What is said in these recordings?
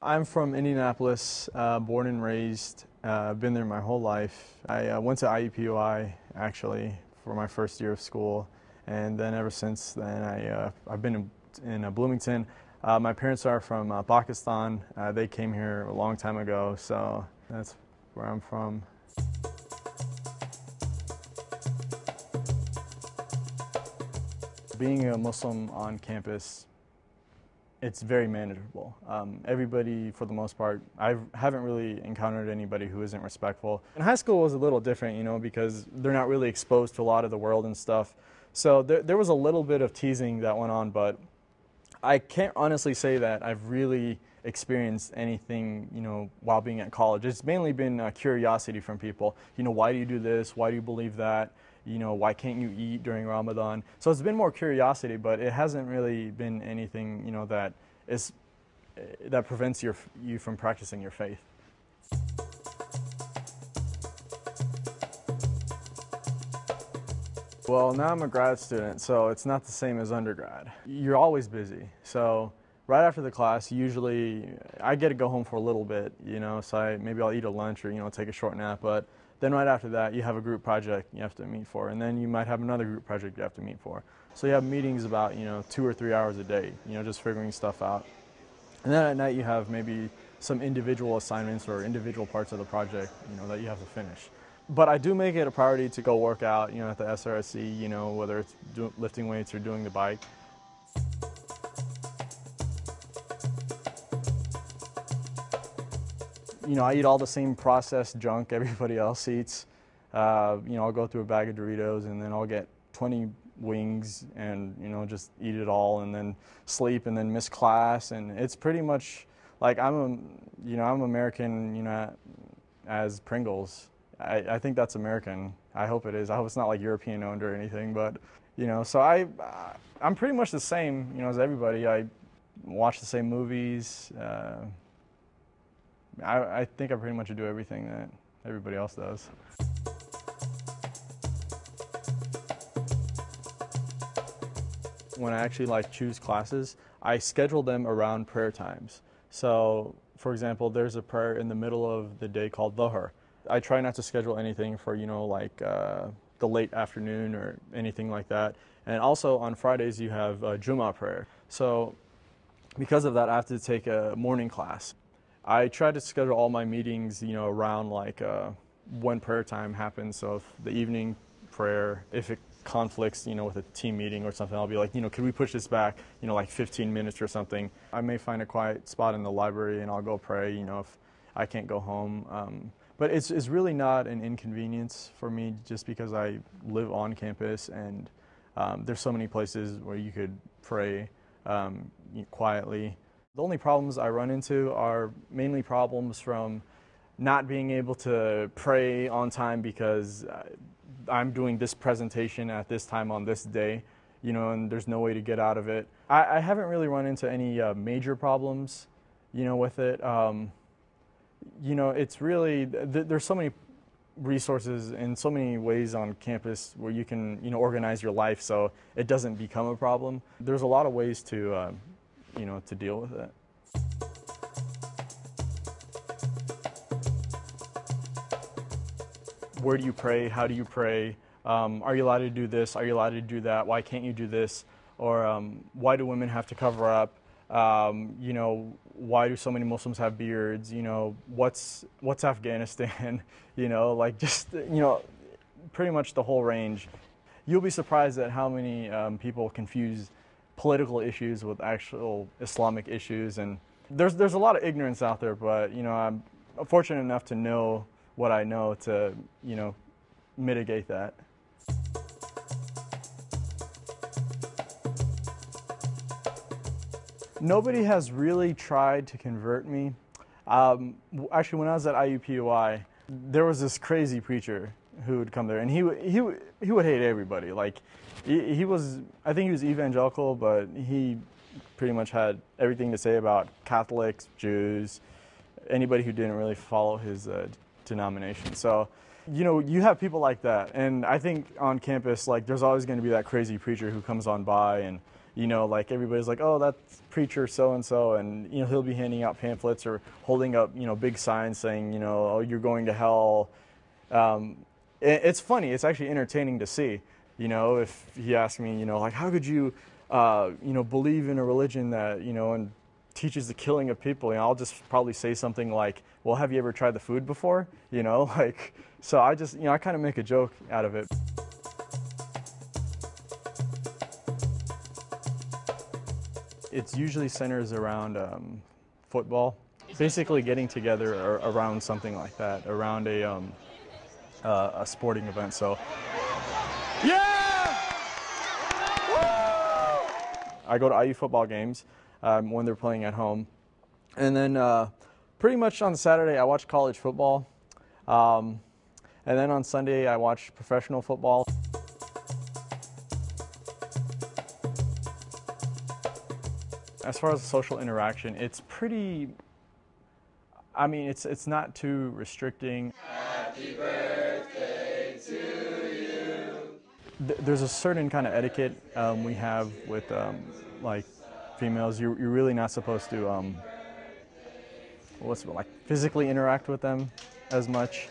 I'm from Indianapolis, born and raised. I've been there my whole life. I went to IUPUI actually for my first year of school, and then ever since then I've been in Bloomington. My parents are from Pakistan. They came here a long time ago, so that's where I'm from. Being a Muslim on campus, it's very manageable. Everybody, for the most part, I haven't really encountered anybody who isn't respectful. In high school it was a little different, you know, because they're not really exposed to a lot of the world and stuff. So there was a little bit of teasing that went on, but I can't honestly say that I've really experienced anything, you know, while being at college. It's mainly been curiosity from people. You know, why do you do this? Why do you believe that? You know, why can't you eat during Ramadan? So it's been more curiosity, but it hasn't really been anything, you know, that prevents you from practicing your faith. Well, now I'm a grad student, so it's not the same as undergrad. You're always busy. So right after the class, usually I get to go home for a little bit, you know, so maybe I'll eat a lunch or, you know, take a short nap. But then right after that, you have a group project you have to meet for, and then you might have another group project you have to meet for. So you have meetings about, you know, 2 or 3 hours a day, you know, just figuring stuff out. And then at night you have maybe some individual assignments or individual parts of the project, you know, that you have to finish. But I do make it a priority to go work out, you know, at the SRSC, you know, whether it's lifting weights or doing the bike. You know, I eat all the same processed junk everybody else eats. You know, I'll go through a bag of Doritos and then I'll get 20 wings and, you know, just eat it all and then sleep and then miss class. And it's pretty much like I'm American, you know, as Pringles. I think that's American. I hope it is. I hope it's not like European owned or anything, but, you know, so I'm pretty much the same, you know, as everybody. I watch the same movies. I think I pretty much do everything that everybody else does. When I actually choose classes, I schedule them around prayer times. So, for example, there's a prayer in the middle of the day called Dhuhr. I try not to schedule anything for, you know, the late afternoon or anything like that. And also on Fridays you have Jummah prayer. So because of that, I have to take a morning class. I try to schedule all my meetings, you know, around when prayer time happens. So if the evening prayer, if it conflicts, you know, with a team meeting or something, I'll be like, you know, could we push this back, you know, like 15 minutes or something. I may find a quiet spot in the library and I'll go pray, you know, if I can't go home. But it's really not an inconvenience for me just because I live on campus and there's so many places where you could pray quietly. The only problems I run into are mainly problems from not being able to pray on time because I'm doing this presentation at this time on this day, you know, and there's no way to get out of it. I haven't really run into any major problems, you know, with it. You know, it's really, there's so many resources and so many ways on campus where you can, you know, organize your life so it doesn't become a problem. There's a lot of ways to, you know, to deal with it. Where do you pray? How do you pray? Are you allowed to do this? Are you allowed to do that? Why can't you do this? Or why do women have to cover up? You know, why do so many Muslims have beards? You know, what's Afghanistan? You know, like just, you know, pretty much the whole range. You'll be surprised at how many people confuse political issues with actual Islamic issues, and there's a lot of ignorance out there. But you know, I'm fortunate enough to know what I know to, you know, mitigate that. Nobody has really tried to convert me. Actually, when I was at IUPUI, there was this crazy preacher who would come there, and he would hate everybody. Like, he was, I think he was evangelical, but he pretty much had everything to say about Catholics, Jews, anybody who didn't really follow his denomination. So, you know, you have people like that, and I think on campus, like, there's always going to be that crazy preacher who comes on by and, You know, like everybody's like, oh, that's preacher so-and-so, and, you know, he'll be handing out pamphlets or holding up, you know, big signs saying, you know, oh, you're going to hell. It's funny. It's actually entertaining to see. You know, if he asked me, you know, like, how could you, you know, believe in a religion that, you know, and teaches the killing of people, you know, I'll just probably say something like, well, have you ever tried the food before? You know, like, so I just, you know, I kind of make a joke out of it. It usually centers around football, basically getting together around something like that, around a sporting event. So, yeah! Woo! I go to IU football games when they're playing at home. And then pretty much on Saturday I watch college football. And then on Sunday I watch professional football. As far as social interaction, it's pretty, I mean, it's not too restricting. Happy birthday to you. There's a certain kind of etiquette we have with like females. You're really not supposed to like physically interact with them as much.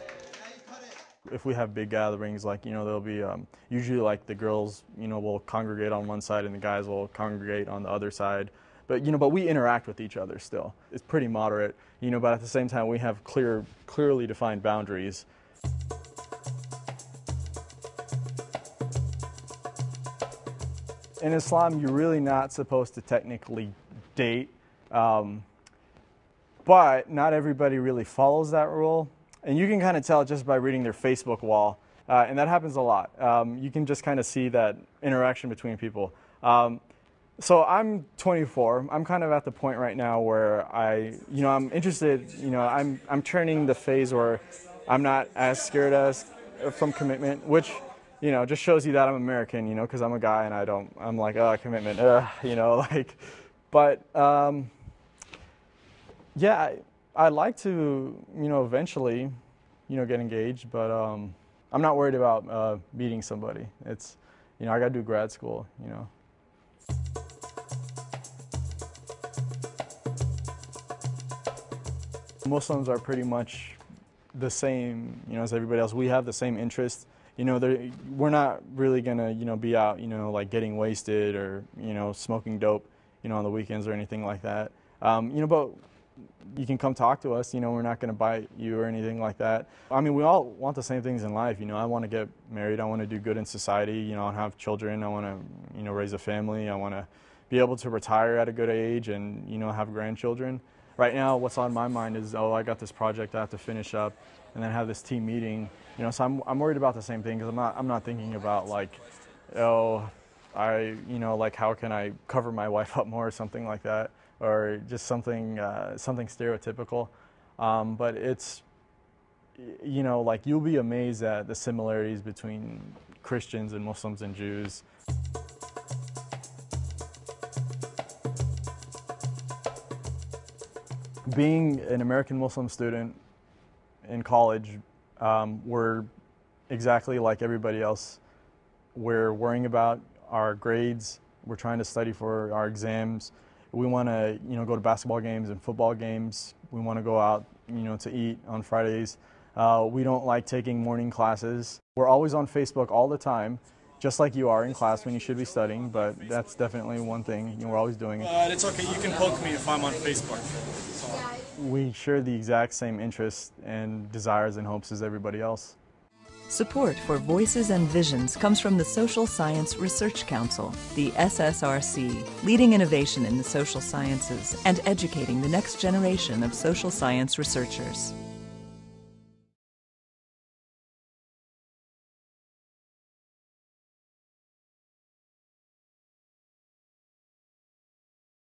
If we have big gatherings, like, you know, there'll be usually like the girls, you know, will congregate on one side and the guys will congregate on the other side. But, you know, but we interact with each other still. It's pretty moderate, you know, but at the same time we have clearly defined boundaries. In Islam, you're really not supposed to technically date, but not everybody really follows that rule. And you can kind of tell just by reading their Facebook wall, and that happens a lot. You can just kind of see that interaction between people. So I'm 24. I'm kind of at the point right now where I'm interested. You know, I'm turning the phase where I'm not as scared from commitment, which, you know, just shows you that I'm American. You know, because I'm a guy and I'm like, oh, commitment. You know, like, but yeah, I'd like to, you know, eventually, you know, get engaged, but I'm not worried about meeting somebody. It's, you know, I got to do grad school. You know. Muslims are pretty much the same, you know, as everybody else. We have the same interests. You know, we're not really gonna, you know, be out, you know, like getting wasted or, you know, smoking dope, you know, on the weekends or anything like that. You know, but you can come talk to us. You know, we're not gonna bite you or anything like that. I mean, we all want the same things in life. You know, I want to get married. I want to do good in society. You know, and have children. I want to, you know, raise a family. I want to be able to retire at a good age and, you know, have grandchildren. Right now, what's on my mind is, oh, I got this project I have to finish up, and then have this team meeting. You know, so I'm worried about the same thing, because I'm not thinking about like, oh, you know, like how can I cover my wife up more or something like that, or just something stereotypical. But it's, you know, like you'll be amazed at the similarities between Christians and Muslims and Jews. Being an American Muslim student in college, we're exactly like everybody else. We're worrying about our grades. We're trying to study for our exams. We want to, you know, go to basketball games and football games. We want to go out, you know, to eat on Fridays. We don't like taking morning classes. We're always on Facebook all the time, just like you are in class when you should be studying, but that's definitely one thing, you know, we're always doing it. It's okay, you can poke me if I'm on Facebook. We share the exact same interests and desires and hopes as everybody else. Support for Voices and Visions comes from the Social Science Research Council, the SSRC, leading innovation in the social sciences and educating the next generation of social science researchers.